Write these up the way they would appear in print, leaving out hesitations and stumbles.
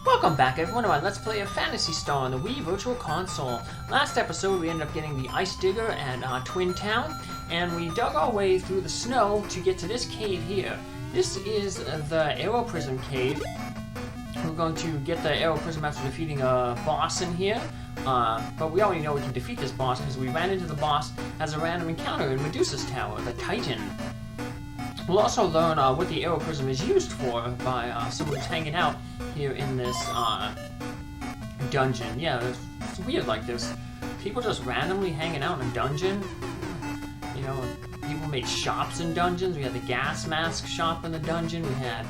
Welcome back everyone to my Let's Play of Phantasy Star on the Wii Virtual Console. Last episode we ended up getting the Ice Digger at Twin Town, and we dug our way through the snow to get to this cave here. This is the Arrow Prism Cave. We're going to get the Arrow Prism after defeating a boss in here, but we already know we can defeat this boss because we ran into the boss as a random encounter in Medusa's Tower, the Titan. We'll also learn what the Arrow Prism is used for by someone who's hanging out here in this dungeon. Yeah, it's weird like this. People just randomly hanging out in a dungeon. You know, people made shops in dungeons. We had the gas mask shop in the dungeon. We had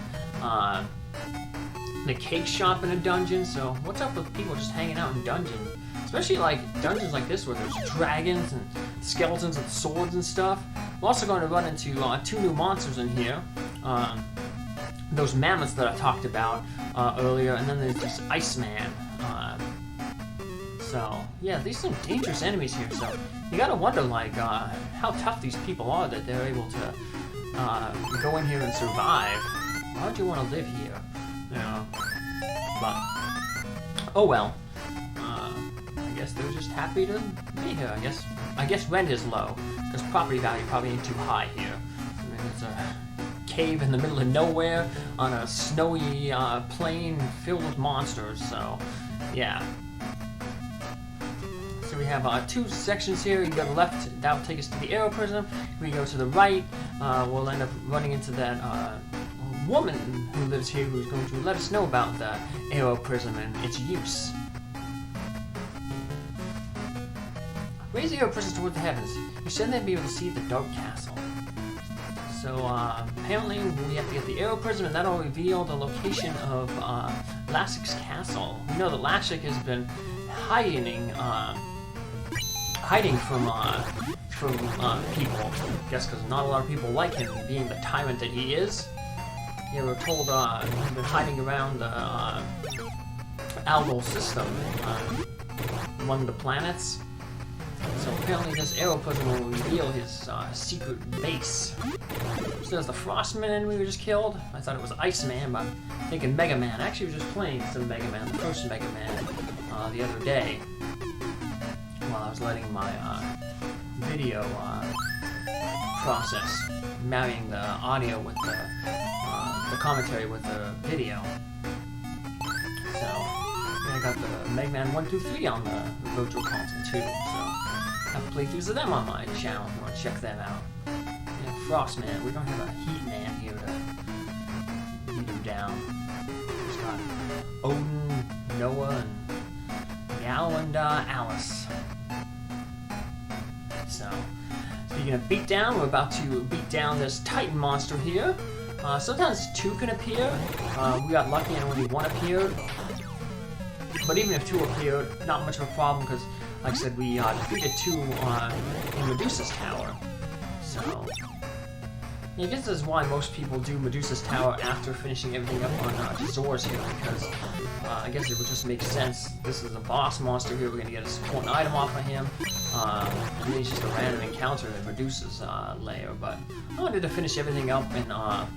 the cake shop in a dungeon. So what's up with people just hanging out in dungeons? Especially like dungeons like this where there's dragons and skeletons with swords and stuff. We're also going to run into two new monsters in here. Those mammoths that I talked about earlier, and then there's this Iceman. So yeah, these are some dangerous enemies here. So you gotta wonder like how tough these people are that they're able to go in here and survive. Why would you want to live here? You know, but oh well. I guess they're just happy to be here. I guess rent is low because property value probably ain't too high here. I mean, it's a cave in the middle of nowhere on a snowy plain filled with monsters. So yeah. So we have two sections here. You go to the left, that will take us to the Arrow Prism. If we go to the right, we'll end up running into that woman who lives here who's going to let us know about the Arrow Prism and its use. Raise the Arrow Prism toward the heavens. You should then be able to see the Dark Castle. So apparently we have to get the Arrow Prism, and that'll reveal the location of Lassic's castle. We know that Lassic has been hiding from people. I guess because not a lot of people like him, being the tyrant that he is. Yeah, we're told he's been hiding around the Algol System, among the planets. So apparently this Arrow Prism will reveal his secret base. So there's the Frostman enemy we just killed. I thought it was Iceman, but I'm thinking Mega Man. I actually was just playing some Mega Man, the first Mega Man, the other day, while I was letting my video process, marrying the audio with the commentary with the video. So I got the Mega Man 1, 2, 3 on the Virtual Console too. So I have playthroughs of them on my channel if you want to check them out. Yeah, Frostman. We don't have a Heat Man here to beat him down. We've got Odin, Noah, and Myau and Alice. So, speaking of beatdown, we're about to beat down this Titan monster here. Sometimes two can appear. We got lucky and only one appeared. But even if two appeared, not much of a problem because, like I said, we defeated two in Medusa's Tower. So, yeah, I guess that's why most people do Medusa's Tower after finishing everything up on Dezoris here, because I guess it would just make sense. This is a boss monster here. We're going to get a support item off of him. And then he's just a random encounter in Medusa's lair. But I wanted to finish everything up in on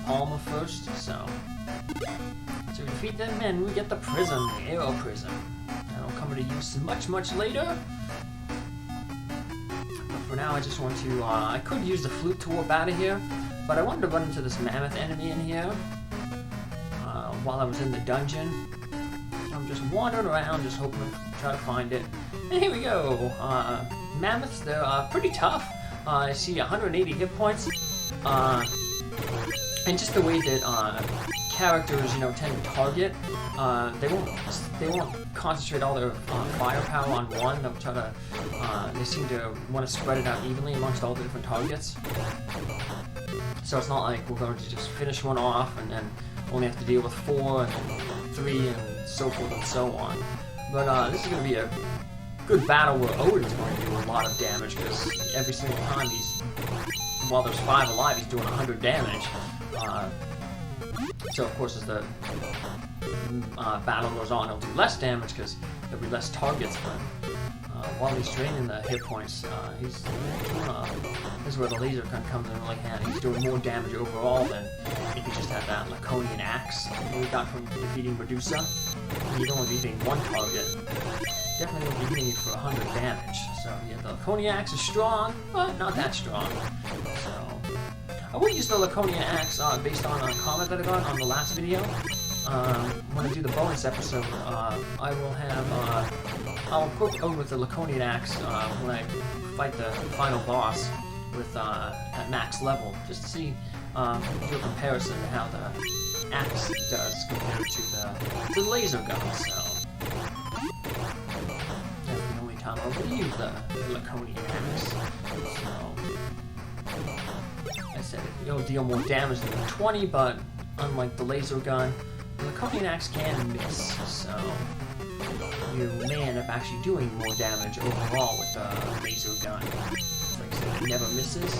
Palma first, so we defeat them and we get the prism, the Arrow Prism. That'll come into use much later. But for now, I just want to. I could use the flute to warp out of here, but I wanted to run into this mammoth enemy in here while I was in the dungeon. I'm just wandering around, just hoping to try to find it. And here we go. Mammoths, they're pretty tough. I see 180 hit points. And just the way that characters, you know, tend to target, they won't concentrate all their firepower on one. They'll try to, they seem to want to spread it out evenly amongst all the different targets. So it's not like we're going to just finish one off and then only have to deal with 4 and 3 and so forth and so on. But this is going to be a good battle where Odin's going to do a lot of damage because every single time while there's 5 alive, he's doing 100 damage. So of course as the battle goes on, it'll do less damage because there'll be less targets, but while he's draining the hit points, he's this is where the laser gun comes in really handy. He's doing more damage overall than if he just had that Laconian axe that we got from defeating Medusa. He'd only be hitting one target. Definitely won't be hitting it for 100 damage. So yeah, the Laconian axe is strong, but not that strong. So I will use the Laconian axe based on a comment that I got on the last video. When I do the bonus episode, I will have, I'll go over with the Laconian axe when I fight the final boss with at max level, just to see, do a comparison to how the axe does compared to the laser gun. So that's the only time I'll really use the Laconian axe. So I said it'll deal more damage than the 20, but unlike the laser gun, the Laconian axe can miss, so you may end up actually doing more damage overall with the laser gun. Like I said, it never misses.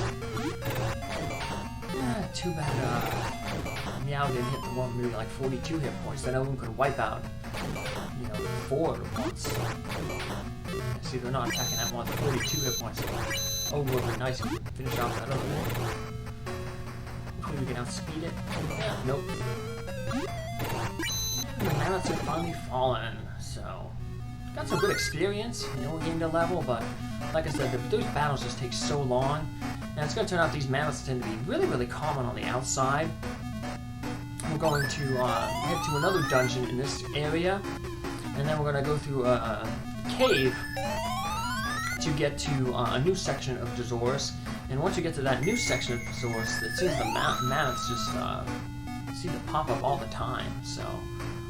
Too bad Myau didn't hit the one, maybe like 42 hit points. Then Odin could wipe out, 4 at once. See, they're not attacking that one with 42 hit points. Oh, would be nice if we could finish off that other one. Hopefully we can outspeed it. Yeah, nope. And the mammoths have finally fallen, so got some good experience. We gained a level, but like I said, those battles just take so long. And it's going to turn out these mammoths tend to be really, really common on the outside. We're going to head to another dungeon in this area, and then we're going to go through a cave to get to a new section of Dezoris. And once you get to that new section of Dezoris, it seems the mammoths just seem to pop up all the time. So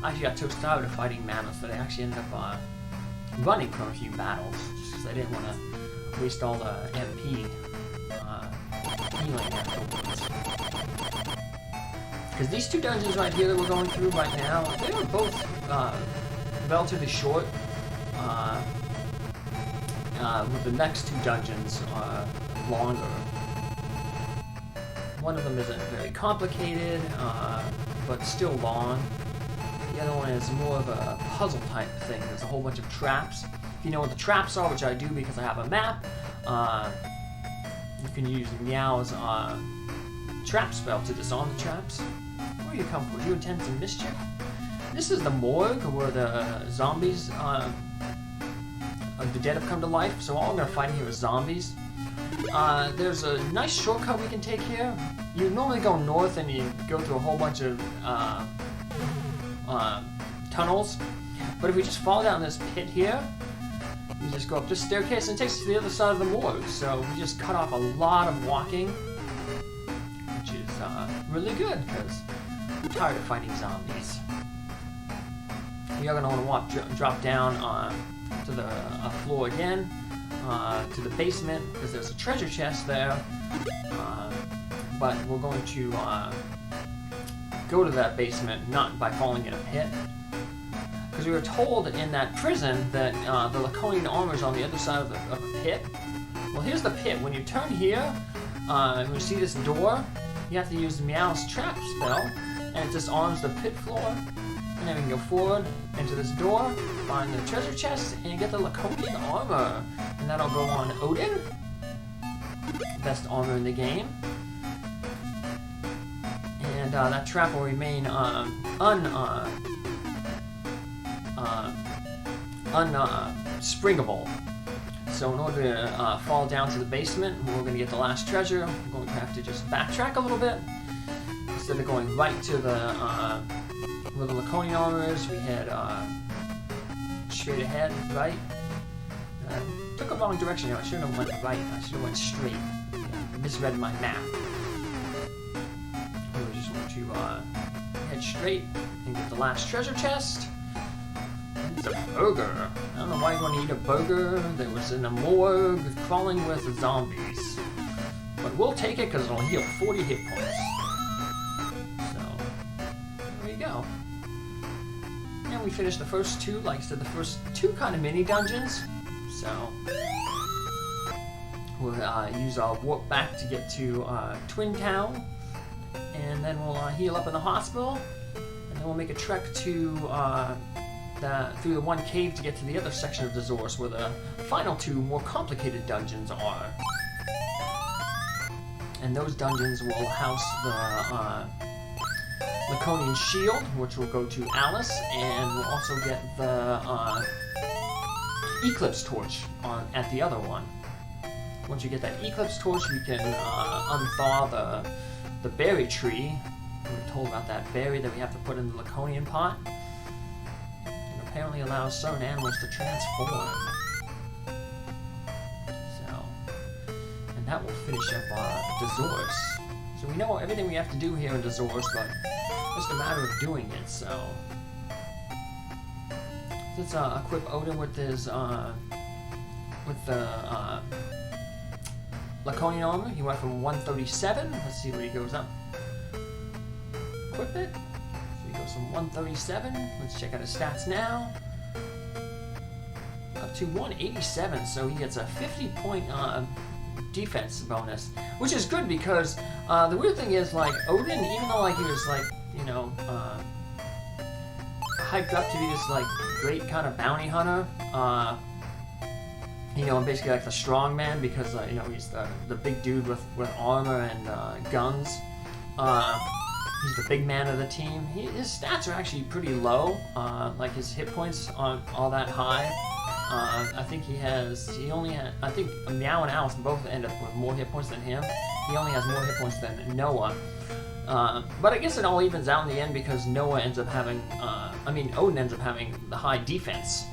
I actually got so tired of fighting mammoths that I actually ended up running from a few battles, just because I didn't want to waste all the MP healing afterwards. Because these two dungeons right here that we're going through right now, they were both relatively short. With the next two dungeons longer. One of them isn't very complicated, but still long. The other one is more of a puzzle type thing. There's a whole bunch of traps. If you know what the traps are, which I do because I have a map, you can use Myau's trap spell to disarm the traps. Where you come from? You intend some mischief? This is the morgue where the zombies, the dead have come to life, so all I'm going to fight here is zombies. There's a nice shortcut we can take here. You normally go north and you go through a whole bunch of tunnels, but if we just fall down this pit here, you just go up this staircase and it takes us to the other side of the morgue, so we just cut off a lot of walking, which is really good, because I'm tired of fighting zombies. We are going to want to drop down to the floor again, to the basement, because there's a treasure chest there, but we're going to go to that basement not by falling in a pit, because we were told in that prison that the Laconian armor is on the other side of the pit. Well, here's the pit. When you turn here, when you see this door, you have to use Myau's trap spell, and it disarms the pit floor. And then we can go forward into this door, find the treasure chest, and get the Laconian armor. And that'll go on Odin, best armor in the game. And that trap will remain unspringable. So in order to fall down to the basement, we're going to get the last treasure. We're going to have to just backtrack a little bit. Instead of going right to the where the Laconian armor is, we head straight ahead, right? Took a wrong direction here. I shouldn't have went right. I should have went straight. I misread my map. We just want to head straight and get the last treasure chest. It's a burger. I don't know why you want to eat a burger that was in a morgue crawling with zombies. But we'll take it because it'll heal 40 hit points. So, there you go. And we finished the first two, like I said, the first two kind of mini dungeons. So, we'll use our warp back to get to Twin Town. And then we'll heal up in the hospital. And then we'll make a trek to through the one cave to get to the other section of Dezoris, where the final two more complicated dungeons are. And those dungeons will house the Laconian Shield, which will go to Alice, and we'll also get the Eclipse Torch at the other one. Once you get that Eclipse Torch, you can unthaw the berry tree. We're told about that berry that we have to put in the Laconian pot. It apparently allows certain animals to transform. And that will finish up Dezoris. So we know everything we have to do here in Dezoris, but it's just a matter of doing it, so... Let's equip Odin with his, with the, Laconian armor. He went from 137. Let's see where he goes up. Equip it. So he goes from 137. Let's check out his stats now. Up to 187, so he gets a 50-point defense bonus, which is good because the weird thing is, like, Odin, even though, like, he was, like, you know, hyped up to be this, like, great kind of bounty hunter, you know, basically like the strong man because, you know, he's the big dude with armor and guns. He's the big man of the team. His stats are actually pretty low. Like, his hit points aren't all that high. I think I think Myau and Alice both end up with more hit points than him. He only has more hit points than Noah. But I guess it all evens out in the end because Noah ends up having, Odin ends up having the high defense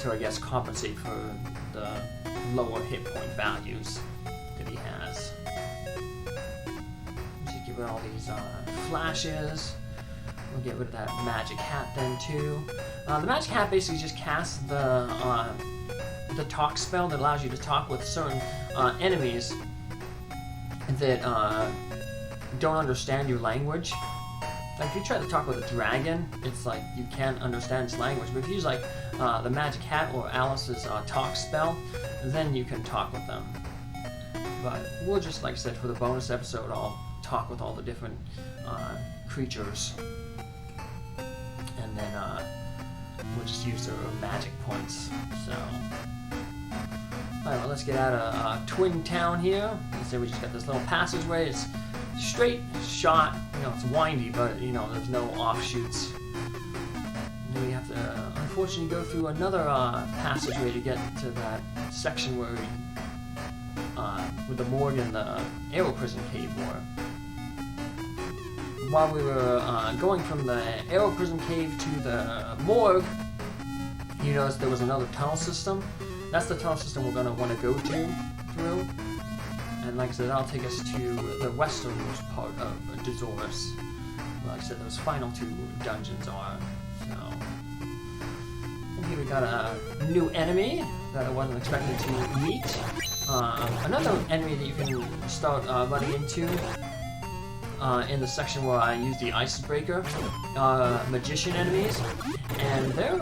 to, I guess, compensate for the lower hit point values that he has. Just give it all these flashes. We'll get rid of that magic hat then too. The magic hat basically just casts the talk spell that allows you to talk with certain enemies that don't understand your language. Like, if you try to talk with a dragon, it's like you can't understand its language. But if you use, like, the magic hat or Alice's talk spell, then you can talk with them. But we'll just, like I said, for the bonus episode, I'll talk with all the different creatures. And then we'll just use their magic points. So, alright, well, let's get out of Twin Town here. Let's say we just got this little passageway. It's straight shot. You know, it's windy, but, you know, there's no offshoots. And then we have to, unfortunately, go through another passageway to get to that section where with the morgue and the arrow prison cave were. While we were going from the arrow prison cave to the morgue, you noticed there was another tunnel system. That's the tunnel system we're going to want to go through. And like I said, that'll take us to the westernmost part of Dezoris. Like I said, those final two dungeons are. So, and here we got a new enemy that I wasn't expecting to meet. Another enemy that you can start running into in the section where I use the Icebreaker, magician enemies, and they're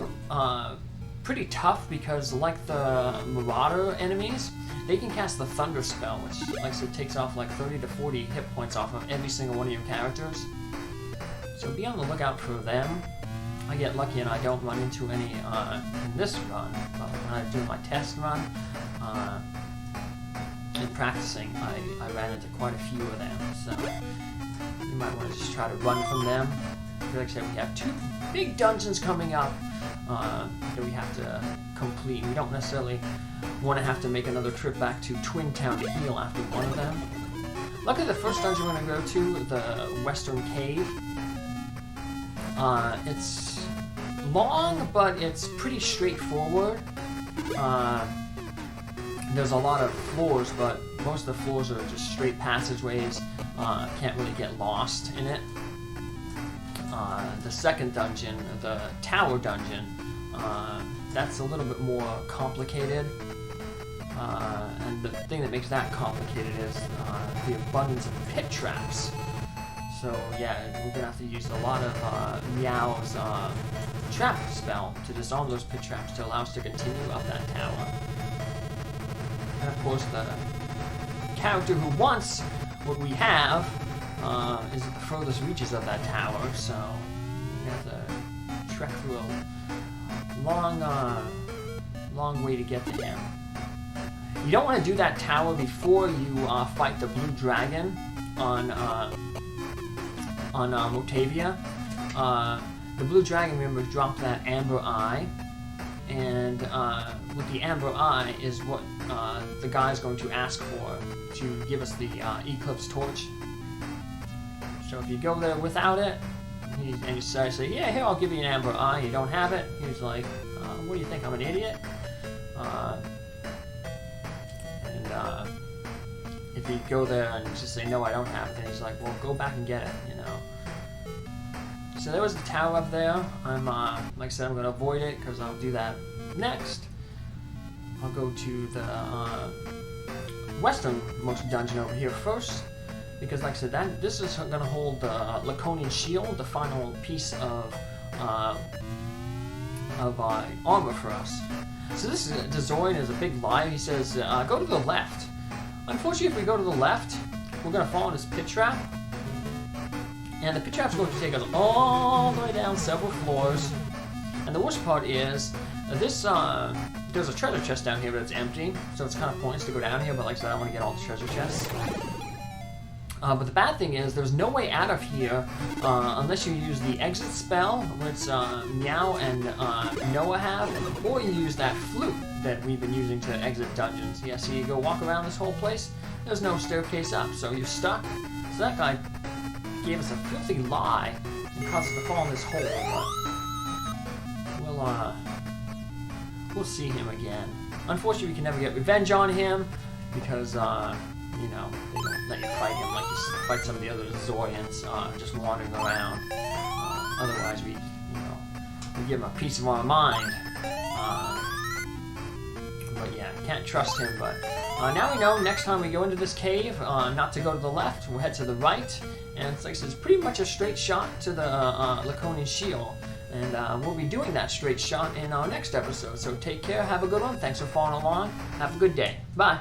pretty tough because, like the Marauder enemies, they can cast the Thunder spell, which, like I said, takes off like 30 to 40 hit points off of every single one of your characters. So be on the lookout for them. I get lucky and I don't run into any in this run, but when I do my test run, in practicing, I ran into quite a few of them, so you might want to just try to run from them. Like I said, we have two big dungeons coming up that we have to complete. We don't necessarily want to have to make another trip back to Twin Town to heal after one of them. Luckily, the first dungeon we're going to go to, the Western Cave, it's long, but it's pretty straightforward. There's a lot of floors, but most of the floors are just straight passageways. Can't really get lost in it. The second dungeon, the Tower Dungeon, that's a little bit more complicated. And the thing that makes that complicated is the abundance of pit traps. So yeah, we're going to have to use a lot of Myau's trap spell to disarm those pit traps to allow us to continue up that tower. And of course, the character who wants what we have is at the furthest reaches of that tower, so we have to trek through a long way to get to him. You don't want to do that tower before you fight the blue dragon on Motavia. The blue dragon, remember, dropped that amber eye, and with the amber eye is what the guy's going to ask for to give us the Eclipse Torch. So if you go there without it, and you say, yeah, here, I'll give you an amber eye, you don't have it, he's like, what do you think, I'm an idiot? If you go there and just say, no, I don't have it, then he's like, well, go back and get it, you know. So there was the tower up there. I'm, like I said, I'm going to avoid it because I'll do that next. I'll go to the westernmost dungeon over here first, because like I said, this is going to hold the Laconian Shield, the final piece of armor for us. So this is Dezoris is a big liar. He says, go to the left. Unfortunately, if we go to the left, we're going to fall in this pit trap. And the pit trap's going to take us all the way down several floors. And the worst part is, there's a treasure chest down here, but it's empty. So it's kind of pointless to go down here, but like I said, I want to get all the treasure chests. But the bad thing is, there's no way out of here unless you use the exit spell, which Myau and Noah have, or you use that flute that we've been using to exit dungeons. Yeah, so you go walk around this whole place, there's no staircase up, so you're stuck. So that guy gave us a filthy lie and caused us to fall in this hole, but we'll see him again. Unfortunately, we can never get revenge on him because, you know, they don't let you fight him like you fight some of the other Zorians just wandering around. Otherwise, we give him a piece of our mind. But yeah, can't trust him. But now we know next time we go into this cave, not to go to the left, we'll head to the right. And it's like I said, it's pretty much a straight shot to the Laconian Shield. And we'll be doing that straight shot in our next episode. So take care, have a good one. Thanks for following along. Have a good day. Bye.